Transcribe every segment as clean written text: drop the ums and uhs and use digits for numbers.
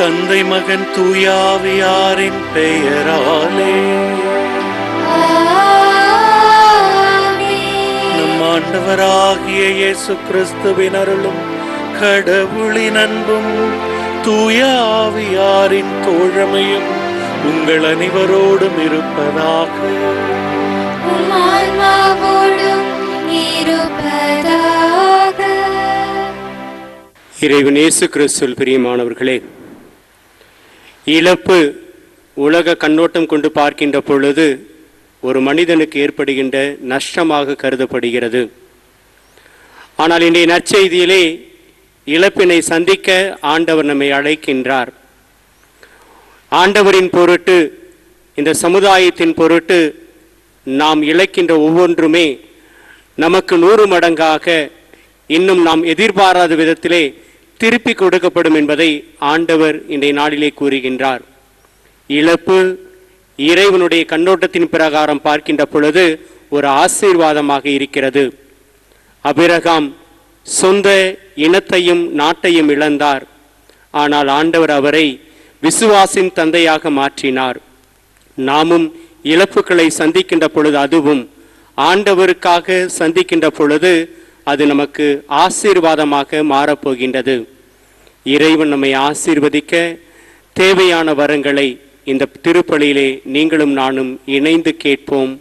தந்தை மகன் தூயாவியாரின் பெயராலே நம் ஆண்டவராகிய இயேசு கிறிஸ்துவின் அருளும் கடவுளின் அன்பும் தூயாவியாரின் தோழமையும் உங்கள் அனைவரோடும் இருப்பதாக. இறைவன் இயேசு கிறிஸ்துவில் பிரியமானவர்களே, இழப்பு உலக கண்ணோட்டம் கொண்டு பார்க்கின்ற பொழுது ஒரு மனிதனுக்கு ஏற்படுகின்ற நஷ்டமாக கருதப்படுகிறது. ஆனால் இன்றைய நற்செய்தியிலே இழப்பினை சந்திக்க ஆண்டவர் நம்மை அழைக்கின்றார். ஆண்டவரின் பொருட்டு, இந்த சமுதாயத்தின் பொருட்டு நாம் இழக்கின்ற ஒவ்வொன்றுமே நமக்கு 100 மடங்காக இன்னும் நாம் எதிர்பாராத விதத்திலே திருப்பி கொடுக்கப்படும் என்பதை ஆண்டவர் இன்றைய நாளிலே கூறுகின்றார். இழப்பு இறைவனுடைய கண்ணோட்டத்தின் பிரகாரம் பார்க்கின்ற பொழுது ஒரு ஆசீர்வாதமாக இருக்கிறது. அபிரகாம் சொந்த இனத்தையும் நாட்டையும் இழந்தார். ஆனால் ஆண்டவர் அவரை விசுவாசின் தந்தையாக மாற்றினார். நாமும் இழப்புகளை சந்திக்கின்ற பொழுது, அதுவும் ஆண்டவருக்காக சந்திக்கின்ற பொழுது, அது நமக்கு ஆசீர்வாதமாக மாறப்போகின்றது. இறைவன் நம்மை ஆசீர்வதிக்க தேவையான வரங்களை இந்த திருப்பலியிலே நீங்களும் நானும் இணைந்து கேட்போம்.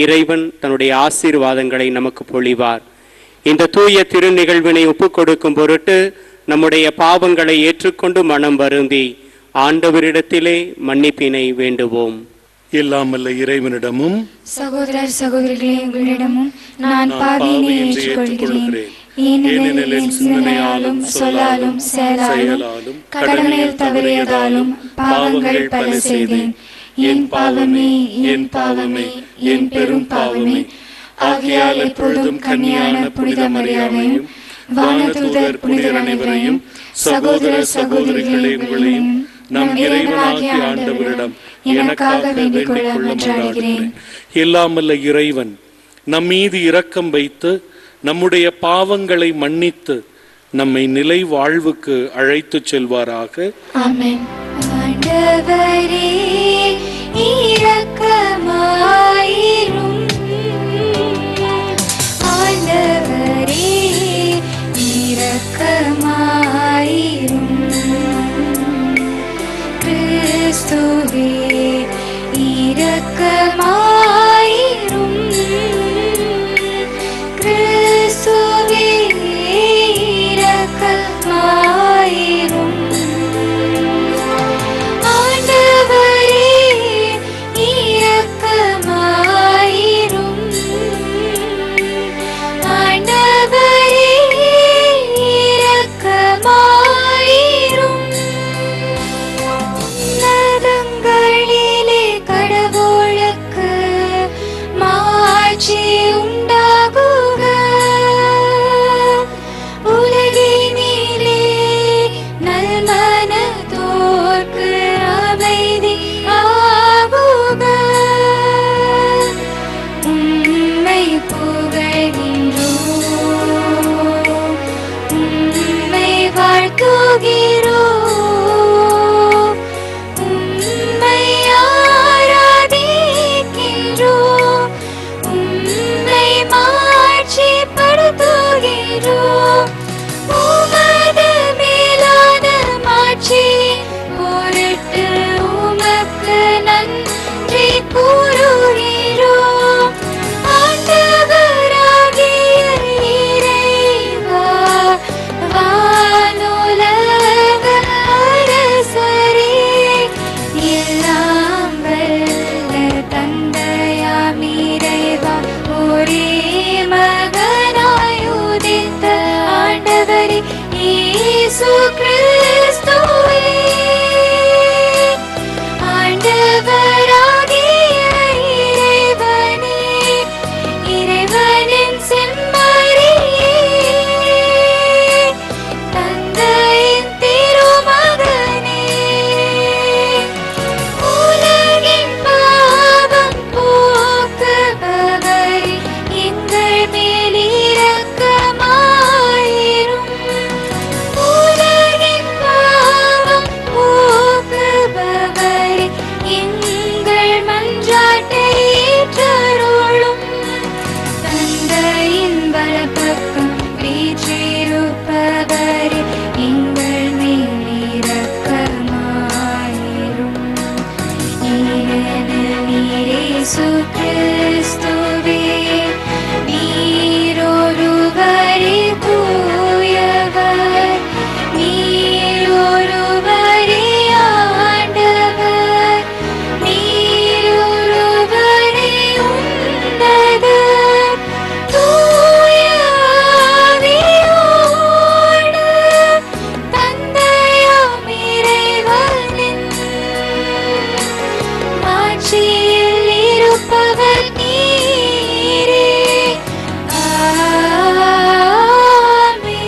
இறைவன் தன்னுடைய ஆசீர்வாதங்களை நமக்கு பொழிவார். இந்த தூய திரு நிகழ்வினை ஒப்புக் கொடுக்கும் பொருட்டு நம்முடைய பாவங்களை ஏற்றுக்கொண்டு மனம் வருந்தி ஆண்டவரிடத்திலே மன்னிப்பினை வேண்டுவோம். இல்லாமல்ல இறைவனிடமும் சகோதரர் சகோதரிகளே உங்களிடமும் நான் பாவியினை ஏற்றுக்கொள்கிறேன். ஏனெனில் என் சிந்தனையாலும் சொல்லாலும் செயலாலும் கடமையில் தவறியதாலும் பாவங்கள் பல செய்தேன். என் பாவமே என் பாவமே என் பெரும் பாவமே. ஆகையால் எப்பொழுதும் கன்னியான புனித மரியாதையும் வானதூதர் புனிதர் அனைவரையும் சகோதர சகோதரிகளே உங்களையும் நம் இறைவனாகிய ஆண்டவரிடம் எனக்காக வேண்டிக் கொள்ள மன்றாடுகிறேன். இல்லாமல்ல இறைவன் நம் மீது இரக்கம் வைத்து நம்முடைய பாவங்களை மன்னித்து நம்மை நிலை வாழ்வுக்கு அழைத்துச் செல்வாராக. ஆமென். ஆண்டவரே இரக்கமாயிரும். ஆண்டவரே இரக்கமாயிரும். கிறிஸ்துவே இரக்கமாயிரும். கிறிஸ்துவே இரக்கமாயிரும். ஆண்டவரே இரக்கமாயிரும். ஆண்டவரே இரக்கமாயிரும். உன்னதங்களிலே கடவுளுக்கு மாட்சி உண்டாகுக. உலகினிலே நல்மனதோர்க்கு அமைதி ஆகுக. உம்மை புகழ்கின்றோம், உம்மை வாழ்த்துகிறோம், உம்மை ஆராதிக்கின்றோம், உம்மை மாட்சிப்படுத்துகிறோம். உமது மேலான மாட்சி பொருட்டு உமக்கு நன்றி கூறுகிறோம். ஆண்டவராகிய இறைவா, வானுலக அரசரே, எல்லாம் வல்ல தந்தையாம் இறைவா, ஒரே மகனாய் உதித்த ஆண்டவரே இயேசு கிறிஸ்துவே, ஆண்டவராகிய இறைவனே, இறைவனின் செம்மறியே, தந்தையின் திருமகனே, உலகின் பாவம் போக்குபவரே, எங்கள் மேல் இரக்கமாயிரும். உலகின் பாவம் போக்குபவரே, எங்கள் மன்றாட்டை ஏற்றருளும். தந்தையின் வலப்பக்கம் வீற்றிருப்பவரே, எங்கள் மேல் இரக்கமாயிரும். ஏனெனில் நீர் இயேசு கிறிஸ்துவே, நீரொருவரே தூயவர், நீரொருவரே ஆண்டவர், நீரொருவரே உன்னதர். தூய ஆவியோடு தந்தையாம் இறைவனின் மாட்சியில் இருப்பவர் நீரே. ஆமென்.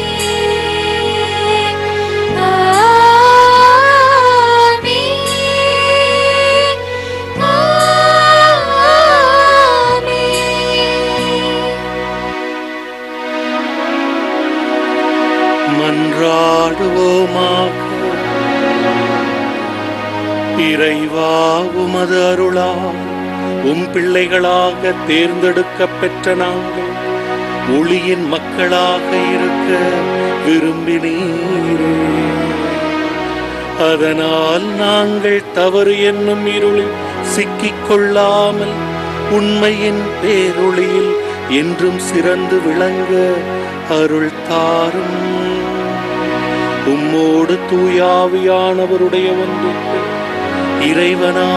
ஆமென். மன்றாடுவோமாக. இறைவா, உமது அருளால் உம் பிள்ளைகளாக தேர்ந்தெடுக்கப் பெற்ற நாங்கள் ஒளியின் மக்களாக இருக்க விரும்பினீரே. அதனால் நாங்கள் தவறு என்னும் இருளில் சிக்கிக் கொள்ளாமல் உண்மையின் பேரொளியில் என்றும் சிறந்து விளங்க அருள் தாரும். உம்மோடு தூயாவியானவருடைய ஒன்றுக்கு இறைவனா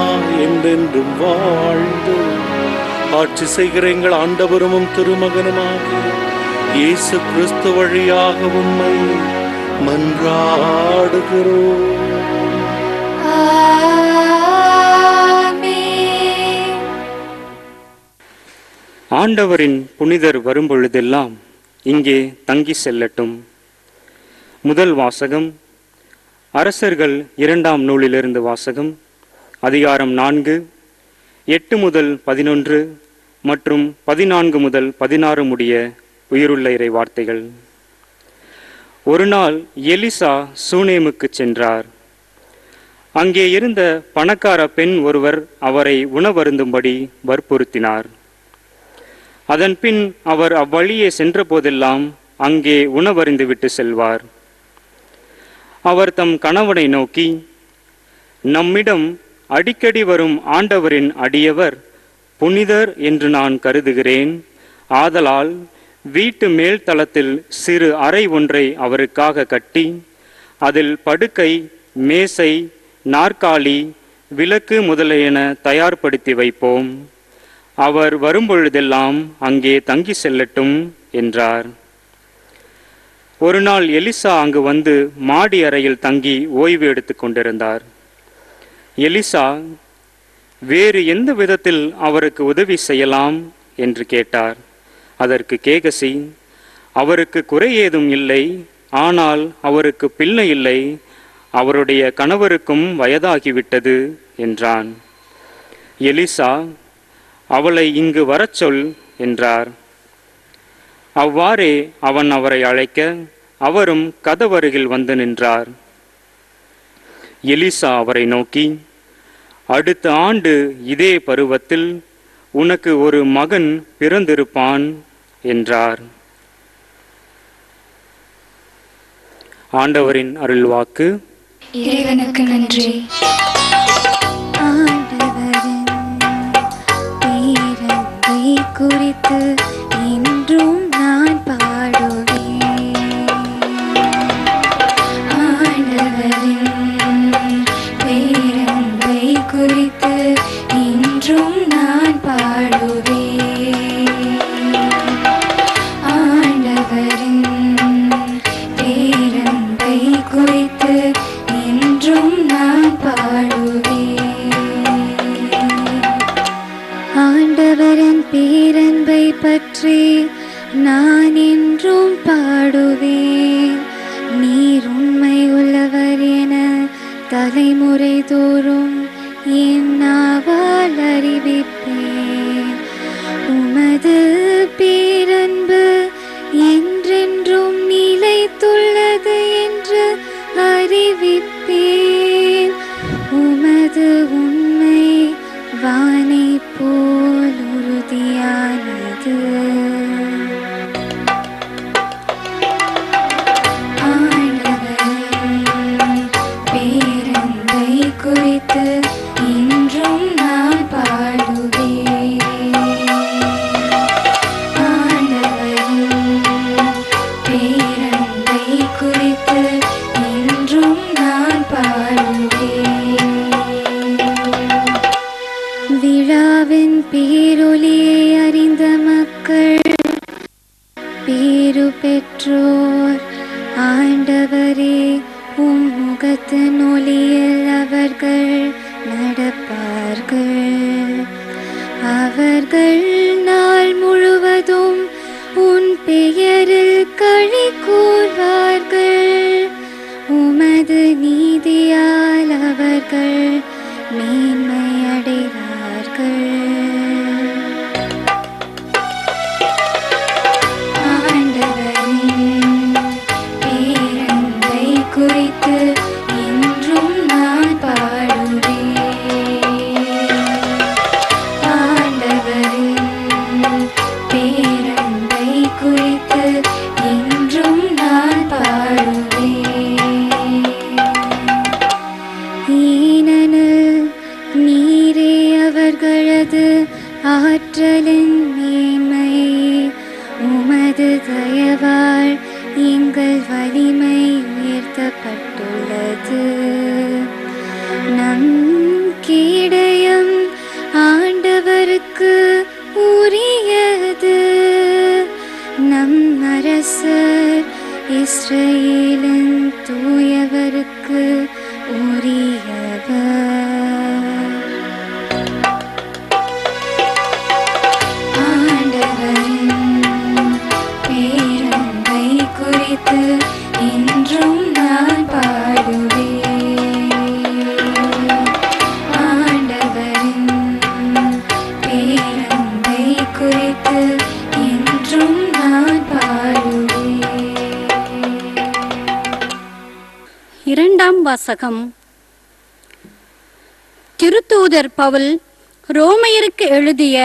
என்றென்றும் வாழ்ந்து ஆட்சி செய்கிற எங்கள் ஆண்டவரும் திருமகனுமாகிய இயேசு கிறிஸ்து வழியாக உம்மை மன்றாடுகிறோம். ஆமென். ஆண்டவரின் புனிதர் வரும்பொழுதெல்லாம் இங்கே தங்கி செல்லட்டும். முதல் வாசகம் அரசர்கள் 2ஆம் நூலிலிருந்து வாசகம். அதிகாரம் 4, 8 முதல் 11 மற்றும் 14 முதல் 16 முடிய உயிருள்ள இறை வார்த்தைகள். ஒரு நாள் எலிசா சூனேமுக்கு சென்றார். அங்கே இருந்த பணக்கார பெண் ஒருவர் அவரை உணவருந்தும்படி வற்புறுத்தினார். அதன்பின் அவர் அவ்வழியே சென்ற போதெல்லாம் அங்கே உணவருந்துவிட்டு செல்வார். அவர் தம் கணவனை நோக்கி, நம்மிடம் அடிக்கடி வரும் ஆண்டவரின் அடியவர் புனிதர் என்று நான் கருதுகிறேன். ஆதலால் வீட்டு மேல் தளத்தில் சிறு அறை ஒன்றை அவருக்காக கட்டி அதில் படுக்கை, மேசை, நாற்காலி, விளக்கு முதலியன தயார்படுத்தி வைப்போம். அவர் வரும்பொழுதெல்லாம் அங்கே தங்கி செல்லட்டும் என்றார். ஒரு நாள் எலிசா அங்கு வந்து மாடி அறையில் தங்கி ஓய்வு எடுத்துக் கொண்டிருந்தார். எலிசா, வேறு எந்த விதத்தில் அவருக்கு உதவி செய்யலாம் என்று கேட்டார். அதற்கு கேகசி, அவருக்கு குறை ஏதும் இல்லை, ஆனால் அவருக்கு பிள்ளை இல்லை, அவருடைய கணவருக்கும் வயதாகிவிட்டது என்றான். எலிசா, அவளை இங்கு வரச் சொல் என்றார். அவ்வாறே அவன் அவரை அழைக்க அவரும் கதவருகில் வந்து நின்றார். எலிசா அவரை நோக்கி, அடுத்த ஆண்டு இதே பருவத்தில் உனக்கு ஒரு மகன் பிறந்திருப்பான் என்றார். ஆண்டவரின் அருள்வாக்கு. இறைவனுக்கு நன்றி. ஆண்டவரின் பேரன்பை குறித்து இன்றும் நான் பாடுவேன். ஆண்டவரின் பேரன்பை குறித்து இன்றும் நான் பாடுவேன். ஆண்டவரின் பேரன்பை குறித்து இன்றும் நான் பாடுவேன். ஆண்டவரின் பேரன்பை பற்றி நான் என்றும் பாடுவேன். நீர் உண்மை உள்ளவர் என தலைமுறை தோறும் என் நாவால் அறிவிப்பேன். உமது பேரன்பு என்றென்றும் நிலைத்துள்ளது என்று அறிவிப்பேன். உமது உண்மை வானை போல் உறுதியானது. ஆண்டவரின் பேரன்பை குறித்து இன்றும் நான் பாடுவேன். ஆண்டவரின் பேரன்பை குறித்து இன்றும் நான் பாடுவேன். விழாவின் பேரொலியை அறிந்த மக்கள் பேறு பெற்றோர். ஆண்டவரே, உம் முகத்தின் ஒளியில் அவர்கள் நடப்பார்கள். அவர்கள் நாள் முழுவதும் உன் பெயரில் களி கூர்வார்கள். உமது நீதியால் அவர்கள் மேன்மை அடைவார்கள். ஆண்டவரின் பேரன்பை குறித்து இன்றும் நான் பாடுவேன். ஆண்டவரின் பேரன்பை குறித்து இன்றும் நான் பாடுவேன். ஏனெனில் நீரே அவர்களது ஆற்றலின் மேன்மை. உமது தயவால் எங்கள் வலிமை உயர்த்தப்பட்டுள்ளது. நம் கேடயம் ஆண்டவருக்கு உரியது. நம் அரசர் இஸ்ரவேலின் தூயவருக்கு உரியவர். ஆண்டவரின் பேரன்பை குறித்து இன்றும் நான் பாடுவேன். ஆண்டவரின் பேரன்பை குறித்து இன்றும் நான் பாடுவேன். முதலாம் வாசகம். திருத்தூதர் பவுல் ரோமையருக்கு எழுதிய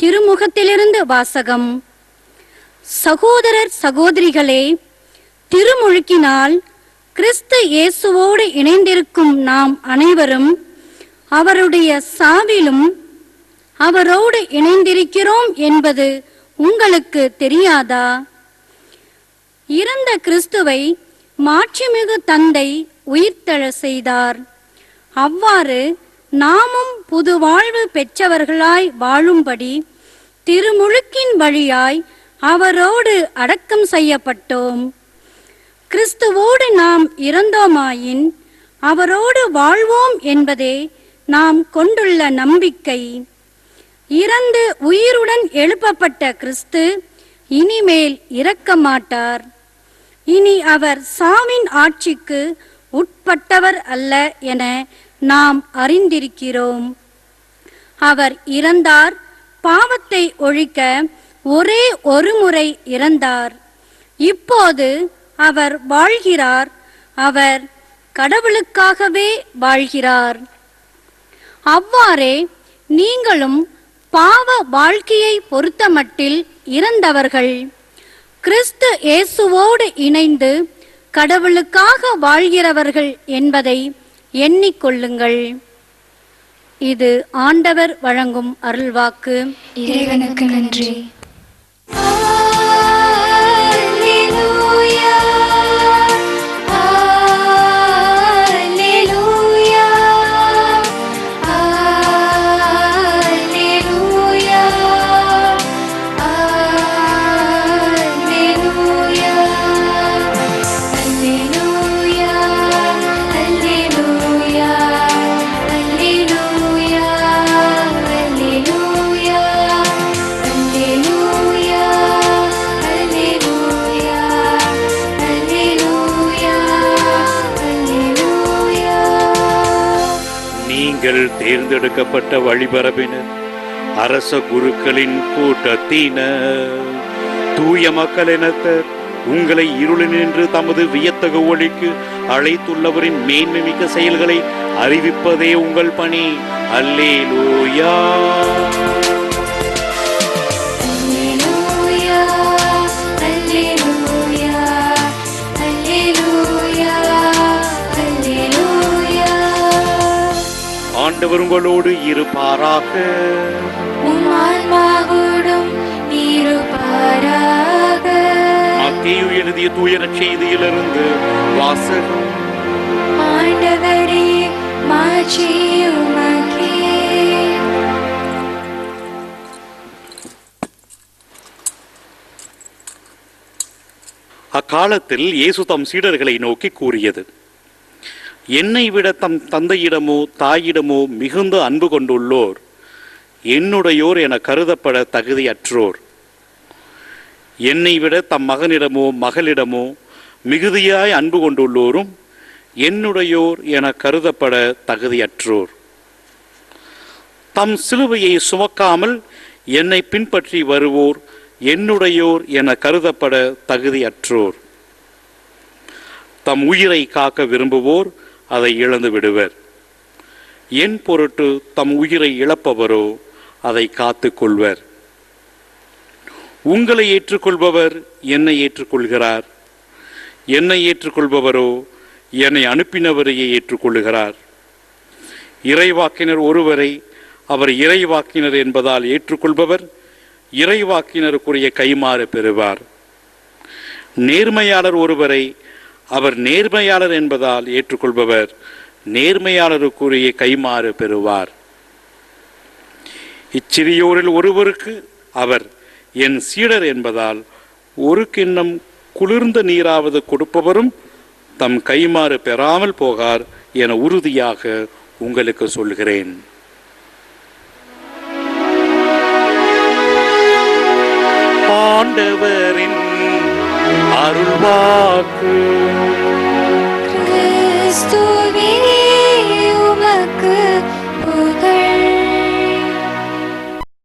திருமுகத்திலிருந்து வாசகம். சகோதரர் சகோதரிகளே, திருமுழுக்கினால் கிறிஸ்து இயேசுவோடு இணைந்திருக்கும் நாம் அனைவரும் அவருடைய சாவிலும் அவரோடு இணைந்திருக்கிறோம் என்பது உங்களுக்கு தெரியாதா? இறந்த கிறிஸ்துவை மாட்சிமிகு தந்தை உயிர்த்தெழ செய்தார். அவ்வாறு நாமும் புது வாழ்வு பெற்றவர்களாய் வாழும்படி திருமுழுக்கின் வழியாய் அவரோடு அடக்கம் செய்யப்பட்டோம். கிறிஸ்துவோடு நாம் இறந்தோமாயின் அவரோடு வாழ்வோம் என்பதே நாம் கொண்டுள்ள நம்பிக்கை. இறந்து உயிருடன் எழுப்பப்பட்ட கிறிஸ்து இனிமேல் இறக்க மாட்டார். இனி அவர் சாவின் ஆட்சிக்கு உட்பட்டவர் அல்ல என நாம் அறிந்திருக்கிறோம். அவர் இறந்தார், பாவத்தை ஒழிக்க ஒரே ஒரு முறை இறந்தார். இப்போது அவர் வாழ்கிறார். அவர் கடவுளுக்காகவே வாழ்கிறார். அவ்வாறே நீங்களும் பாவ வாழ்க்கையை பொறுத்தமட்டில் இறந்தவர்கள், கிறிஸ்து இயேசுவோடு இணைந்து கடவுளுக்காக வாழ்கிறவர்கள் என்பதை எண்ணிக்கொள்ளுங்கள். இது ஆண்டவர் வழங்கும் அருள்வாக்கு. இறைவனுக்கு நன்றி. தேர்ந்தெடுக்கப்பட்ட வழிபரப்பினர், அரச குருக்களின் கூட்டத்தினர், தூய மக்களினத்தர், உங்களை இருளினின்று தமது வியத்தகு ஒளிக்கு அழைத்துள்ளவரின் மேன்மைமிக்க செயல்களை அறிவிப்பதே உங்கள் பணி. அல்லேலூயா. ஆண்டவர் உங்களோடு இருப்பாராக. மத்தேயு எழுதிய தூய நற்செய்தியிலிருந்து வாசகம். ஆண்டவரே, மாட்சி உமக்கே. அக்காலத்தில் இயேசு தம் சீடர்களை நோக்கி கூறியது: என்னை விட தம் தந்தையிடமோ தாயிடமோ மிகுந்த அன்பு கொண்டுள்ளோர் என்னுடையோர் என கருதப்பட தகுதியற்றோர். என்னை விட தம் மகனிடமோ மகளிடமோ மிகுதியாய் அன்பு கொண்டுள்ளோரும் என்னுடையோர் என கருதப்பட தகுதியற்றோர். தம் சிலுவையை சுமக்காமல் என்னை பின்பற்றி வருவோர் என்னுடையோர் என கருதப்பட தகுதியற்றோர். தம் உயிரை காக்க விரும்புவோர் அதை இழந்து விடுவர். என் பொருட்டு தம் உயிரை இழப்பவரோ அதை காத்து கொள்வர். உங்களை ஏற்றுக்கொள்பவர் என்னை ஏற்றுக்கொள்கிறார். என்னை ஏற்றுக்கொள்பவரோ என்னை அனுப்பினவரையே ஏற்றுக்கொள்கிறார். இறைவாக்கினர் ஒருவரை அவர் இறைவாக்கினர் என்பதால் ஏற்றுக்கொள்பவர் இறைவாக்கினருக்குரிய கைமாறு பெறுவார். நேர்மையாளர் ஒருவரை அவர் நேர்மையாளர் என்பதால் ஏற்றுக்கொள்பவர் நேர்மையாளருக்குரிய கைமாறு பெறுவார். இச்சிறியோரில் ஒருவருக்கு அவர் என் சீடர் என்பதால் ஒரு கிண்ணம் குளிர்ந்த நீராவது கொடுப்பவரும் தம் கைமாறு பெறாமல் போகார் என உறுதியாக உங்களுக்கு சொல்கிறேன். ஆண்டவரின் அருள்வாக்கு.